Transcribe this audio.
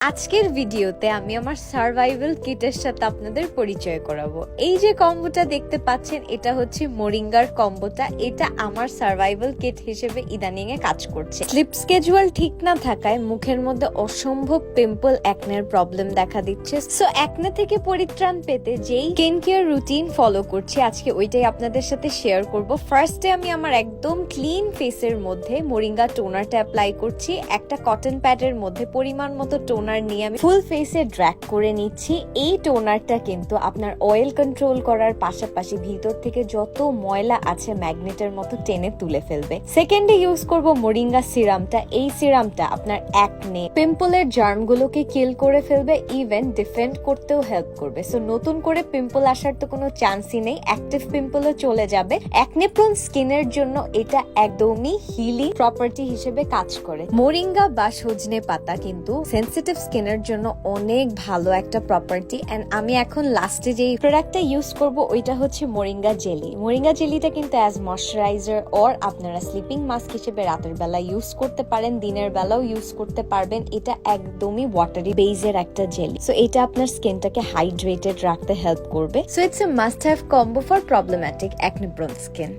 আজকের ভিডিওতে আমি আমার সার্ভাইভাল কিটের সাথে আপনাদের পরিচয় করাবো। এই যে কম্বোটা দেখতে পাচ্ছেন, এটা হচ্ছে মোরিঙ্গার কম্বোটা। এটা আমার সার্ভাইভাল কিট হিসেবে ইদানিং এ কাজ করছে। স্লিপ স্কেজুয়াল ঠিক না থাকায় মুখের মধ্যে অসম্ভব পিম্পল, অ্যাকনের প্রবলেম দেখা দিচ্ছে। সো অ্যাকনে থেকে পরিত্রাণ পেতে যেই স্কিন কেয়ার রুটিন ফলো করছি, আজকে ওইটাই আপনাদের সাথে শেয়ার করব। ফার্স্টে আমি আমার একদম ক্লিন ফেসের মধ্যে মোরিঙ্গা টোনারটা অ্যাপ্লাই করছি। একটা কটন প্যাডের মধ্যে পরিমাণ মতো টোনার নিয়ে আমি ফুল ফেসে ড্র্যাগ করে নিচ্ছি। এই টোনারটা কিন্তু আপনার অয়েল কন্ট্রোল করার পাশাপাশি ভিতর থেকে যত ময়লা আছে ম্যাগনেটের মতো টেনে তুলে ফেলবে। সেকেন্ডে ইউজ করব মোরিঙ্গা সিরামটা। এই সিরামটা আপনার অ্যাকনে, পিম্পলের জার্মগুলোকে কিল করে ফেলবে, ইভেন ডিফেন্ড করতেও হেল্প করবে। সো নতুন করে পিম্পল আসার তো কোনো চান্সই নেই, অ্যাক্টিভ পিম্পলও চলে যাবে। অ্যাকনে প্রোন স্কিনের জন্য এটা একদমই হিলিং প্রপার্টি হিসেবে কাজ করে। মোরিঙ্গা বা সজনে পাতা কিন্তু সেনসিটিভ স্কিনের জন্য অনেক ভালো একটা প্রপার্টি। এন্ড আমি এখন লাস্টে যে প্রোডাক্টটা ইউজ করব ওইটা হচ্ছে মোরিঙ্গা জেলি। মোরিঙ্গা জেলিটা কিন্তু অ্যাজ ময়শ্চারাইজার অর আপনারা স্লিপিং মাস্ক হিসেবে রাতের বেলা ইউজ করতে পারেন, দিনের বেলাও ইউজ করতে পারবেন। এটা একদমই ওয়াটারি বেজের একটা জেলি। সো এটা আপনার স্কিনটাকে হাইড্রেটেড রাখতে হেল্প করবে। So it's a must have combo for problematic acne prone skin.